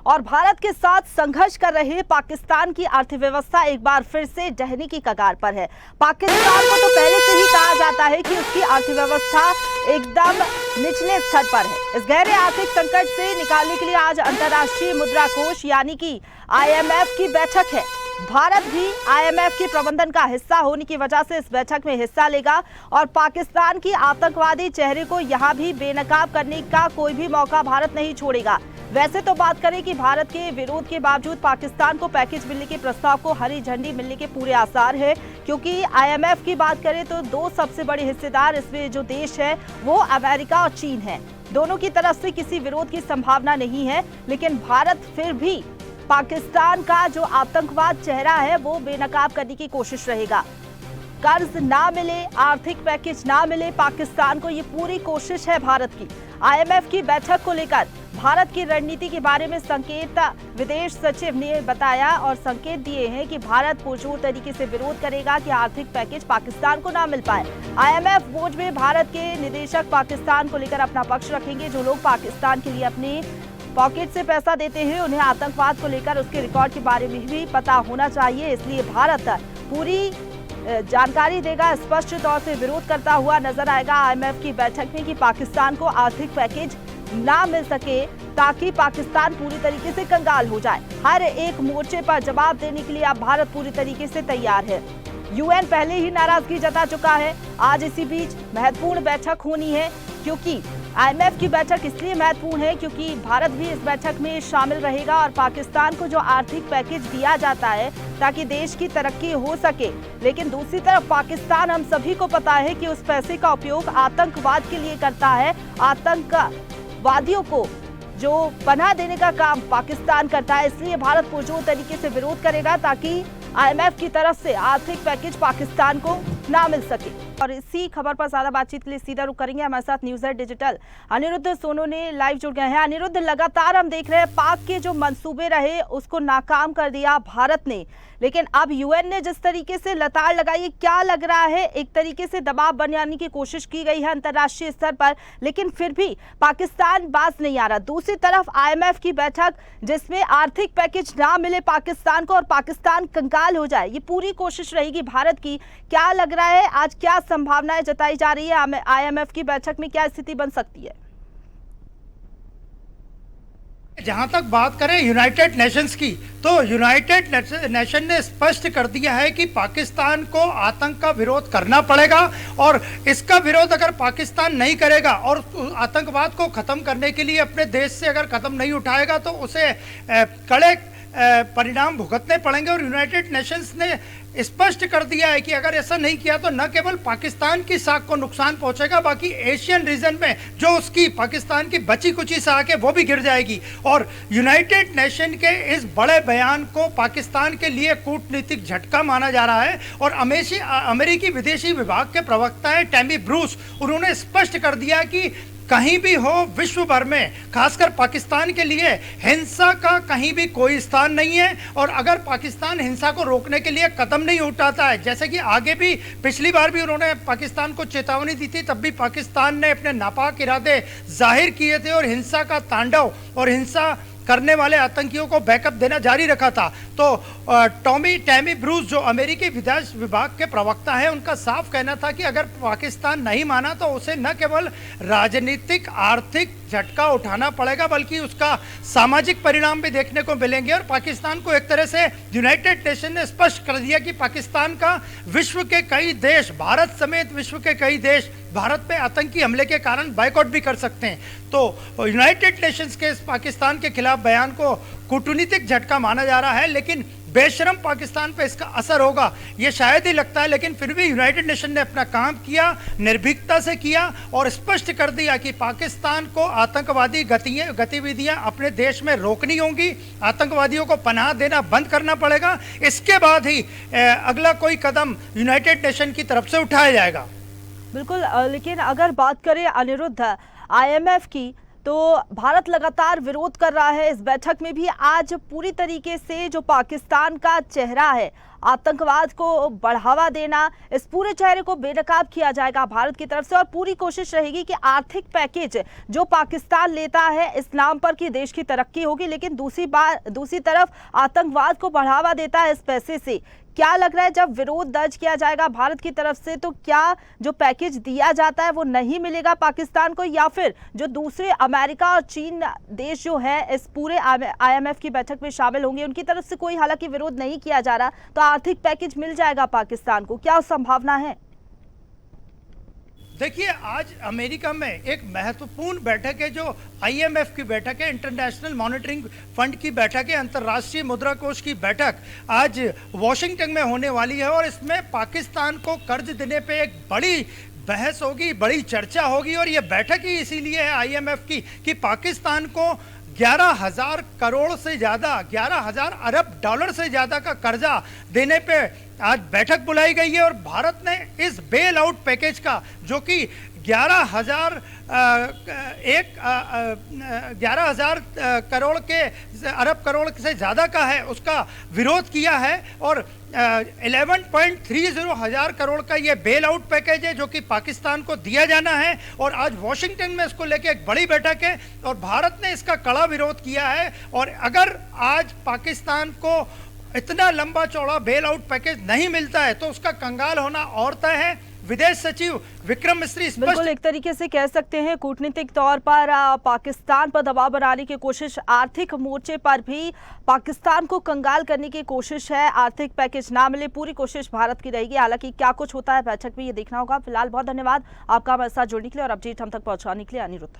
और भारत के साथ संघर्ष कर रहे पाकिस्तान की अर्थव्यवस्था एक बार फिर से ढहने की कगार पर है। पाकिस्तान को तो पहले से ही कहा जाता है कि उसकी अर्थव्यवस्था एकदम निचले स्तर पर है। इस गहरे आर्थिक संकट से निकालने के लिए आज अंतर्राष्ट्रीय मुद्रा कोष यानी कि IMF की बैठक है। भारत भी IMF के प्रबंधन का हिस्सा होने की वजह से इस बैठक में हिस्सा लेगा और पाकिस्तान की आतंकवादी चेहरे को यहां भी बेनकाब करने का कोई भी मौका भारत नहीं छोड़ेगा। वैसे तो बात करें कि भारत के विरोध के बावजूद पाकिस्तान को पैकेज मिलने के प्रस्ताव को हरी झंडी मिलने के पूरे आसार है, क्योंकि IMF की बात करें तो दो सबसे बड़े हिस्सेदार इसमें जो देश है वो अमेरिका और चीन है। दोनों की तरफ से किसी विरोध की संभावना नहीं है, लेकिन भारत फिर भी पाकिस्तान का जो आतंकवाद चेहरा है वो बेनकाब करने की कोशिश रहेगा। कर्ज ना मिले, आर्थिक पैकेज ना मिले पाकिस्तान को, ये पूरी कोशिश है भारत की। IMF की बैठक को लेकर भारत की रणनीति के बारे में संकेत विदेश सचिव ने बताया और संकेत दिए हैं कि भारत पुरजोर तरीके से विरोध करेगा कि आर्थिक पैकेज पाकिस्तान को ना मिल पाए। IMF बोर्ड में भारत के निदेशक पाकिस्तान को लेकर अपना पक्ष रखेंगे। जो लोग पाकिस्तान के लिए अपने पॉकेट से पैसा देते हैं उन्हें आतंकवाद को लेकर उसके रिकॉर्ड के बारे में भी पता होना चाहिए, इसलिए भारत पूरी जानकारी देगा। स्पष्ट तौर से विरोध करता हुआ नजर आएगा IMF की बैठक में कि पाकिस्तान को आर्थिक पैकेज ना मिल सके ताकि पाकिस्तान पूरी तरीके से कंगाल हो जाए। हर एक मोर्चे पर जवाब देने के लिए अब भारत पूरी तरीके से तैयार है। UN पहले ही नाराजगी जता चुका है। आज इसी बीच महत्वपूर्ण बैठक होनी है, क्योंकि IMF की बैठक इसलिए महत्वपूर्ण है क्योंकि भारत भी इस बैठक में शामिल रहेगा और पाकिस्तान को जो आर्थिक पैकेज दिया जाता है ताकि देश की तरक्की हो सके, लेकिन दूसरी तरफ पाकिस्तान, हम सभी को पता है कि उस पैसे का उपयोग आतंकवाद के लिए करता है। आतंकवादियों को जो पनाह देने का काम पाकिस्तान करता है, इसलिए भारत पुरजोर तरीके से विरोध करेगा ताकि IMF की तरफ से आर्थिक पैकेज पाकिस्तान को ना मिल सके। और इसी खबर पर ज्यादा बातचीत के लिए सीधा रुख करेंगे हमारे साथ न्यूज़8 डिजिटल अनिरुद्ध सोनू ने लाइव जुड़ गए हैं। अनिरुद्ध, लगातार हम देख रहे हैं पाक के जो मंसूबे रहे उसको नाकाम कर दिया भारत ने, लेकिन अब UN ने जिस तरीके से लताड़ लगाई, क्या लग रहा है एक तरीके से दबाव बनाने की कोशिश की गई है अंतर्राष्ट्रीय स्तर पर, लेकिन फिर भी पाकिस्तान बाज नहीं आ रहा। दूसरी तरफ IMF की बैठक जिसमें आर्थिक पैकेज ना मिले पाकिस्तान को और पाकिस्तान कंगाल हो जाए, ये पूरी कोशिश रहेगी भारत की। क्या लग रहा है आज क्या संभावनाएं जताई जा रही है IMF की बैठक में, क्या स्थिति बन सकती है? जहां तक बात करें यूनाइटेड नेशंस की, तो यूनाइटेड नेशन ने स्पष्ट कर दिया है कि पाकिस्तान को आतंक का विरोध करना पड़ेगा और इसका विरोध अगर पाकिस्तान नहीं करेगा और आतंकवाद को खत्म करने के लिए अपने देश से अगर कदम नहीं उठाएगा तो उसे कड़े परिणाम भुगतने पड़ेंगे। और यूनाइटेड नेशंस ने स्पष्ट कर दिया है कि अगर ऐसा नहीं किया तो न केवल पाकिस्तान की साख को नुकसान पहुंचेगा, बाकी एशियन रीजन में जो उसकी पाकिस्तान की बची कुची साख है वो भी गिर जाएगी। और यूनाइटेड नेशन के इस बड़े बयान को पाकिस्तान के लिए कूटनीतिक झटका माना जा रहा है। और अमेरिकी विदेशी विभाग के प्रवक्ता है टैमी ब्रूस, उन्होंने स्पष्ट कर दिया कि कहीं भी हो विश्व भर में, खासकर पाकिस्तान के लिए हिंसा का कहीं भी कोई स्थान नहीं है। और अगर पाकिस्तान हिंसा को रोकने के लिए कदम नहीं उठाता है, जैसे कि आगे भी पिछली बार भी उन्होंने पाकिस्तान को चेतावनी दी थी, तब भी पाकिस्तान ने अपने नापाक इरादे जाहिर किए थे और हिंसा का तांडव और हिंसा करने वाले आतंकियों को बैकअप देना जारी रखा था। तो टैमी ब्रूस जो अमेरिकी विदेश विभाग के प्रवक्ता हैं, उनका साफ कहना था कि अगर पाकिस्तान नहीं माना तो उसे न केवल राजनीतिक आर्थिक झटका उठाना पड़ेगा बल्कि उसका सामाजिक परिणाम भी देखने को मिलेंगे। और पाकिस्तान को एक तरह से यूनाइटेड नेशन ने स्पष्ट कर दिया कि पाकिस्तान का विश्व के कई देश, भारत समेत विश्व के कई देश भारत पे आतंकी हमले के कारण बायकॉट भी कर सकते हैं। तो यूनाइटेड नेशंस के पाकिस्तान के खिलाफ बयान को कूटनीतिक झटका माना जा रहा है, लेकिन बेशरम पाकिस्तान पे इसका असर होगा ये शायद ही लगता है। लेकिन फिर भी यूनाइटेड नेशन ने अपना काम किया, निर्भीकता से किया और स्पष्ट कर दिया कि पाकिस्तान को आतंकवादी गतिविधियां अपने देश में रोकनी होंगी, आतंकवादियों को पनाह देना बंद करना पड़ेगा। इसके बाद ही अगला कोई कदम यूनाइटेड नेशन की तरफ से उठाया जाएगा। बिल्कुल, लेकिन अगर बात करें अनिरुद्ध IMF की, तो भारत लगातार विरोध कर रहा है। इस बैठक में भी आज पूरी तरीके से जो पाकिस्तान का चेहरा है, आतंकवाद को बढ़ावा देना, इस पूरे चेहरे को बेनकाब किया जाएगा भारत की तरफ से। और पूरी कोशिश रहेगी कि आर्थिक पैकेज जो पाकिस्तान लेता है इस नाम पर कि देश की तरक्की होगी, लेकिन दूसरी तरफ आतंकवाद को बढ़ावा देता है इस पैसे से। क्या लग रहा है जब विरोध दर्ज किया जाएगा भारत की तरफ से, तो क्या जो पैकेज दिया जाता है वो नहीं मिलेगा पाकिस्तान को, या फिर जो दूसरे अमेरिका और चीन देश जो है इस पूरे IMF की बैठक में शामिल होंगे, उनकी तरफ से कोई हालांकि विरोध नहीं किया जा रहा, तो आर्थिक पैकेज मिल जाएगा पाकिस्तान को? क्या संभावना है? देखिए, आज अमेरिका में एक महत्वपूर्ण बैठक है जो IMF की बैठक है, इंटरनेशनल मॉनिटरिंग फंड की बैठक है, अंतर्राष्ट्रीय मुद्रा कोष की बैठक आज वॉशिंगटन में होने वाली है। और इसमें पाकिस्तान को कर्ज देने पे एक बड़ी बहस होगी, बड़ी चर्चा होगी। और ये बैठक ही इसीलिए है IMF की कि पाकिस्तान को 11,000 करोड़ से ज़्यादा, 11,000 अरब डॉलर से ज़्यादा का कर्जा देने पे आज बैठक बुलाई गई है। और भारत ने इस बेल आउट पैकेज का, जो कि 11,000 करोड़ के अरब करोड़ से ज़्यादा का है, उसका विरोध किया है। और 11.30 हजार करोड़ का ये बेल आउट पैकेज है जो कि पाकिस्तान को दिया जाना है। और आज वॉशिंगटन में इसको लेके एक बड़ी बैठक है और भारत ने इसका कड़ा विरोध किया है। और अगर आज पाकिस्तान को इतना लंबा चौड़ा बेल आउट पैकेज नहीं मिलता है तो उसका कंगाल होना और तय है। विदेश सचिव विक्रम मिस्री बिल्कुल एक तरीके से कह सकते हैं कूटनीतिक तौर पर पाकिस्तान पर दबाव बनाने की कोशिश, आर्थिक मोर्चे पर भी पाकिस्तान को कंगाल करने की कोशिश है। आर्थिक पैकेज ना मिले, पूरी कोशिश भारत की रहेगी। हालांकि क्या कुछ होता है बैठक में ये देखना होगा। फिलहाल बहुत धन्यवाद आपका हमारे साथ जुड़ने के लिए और अपडेट हम तक पहुंचाने के लिए, अनिरुद्ध।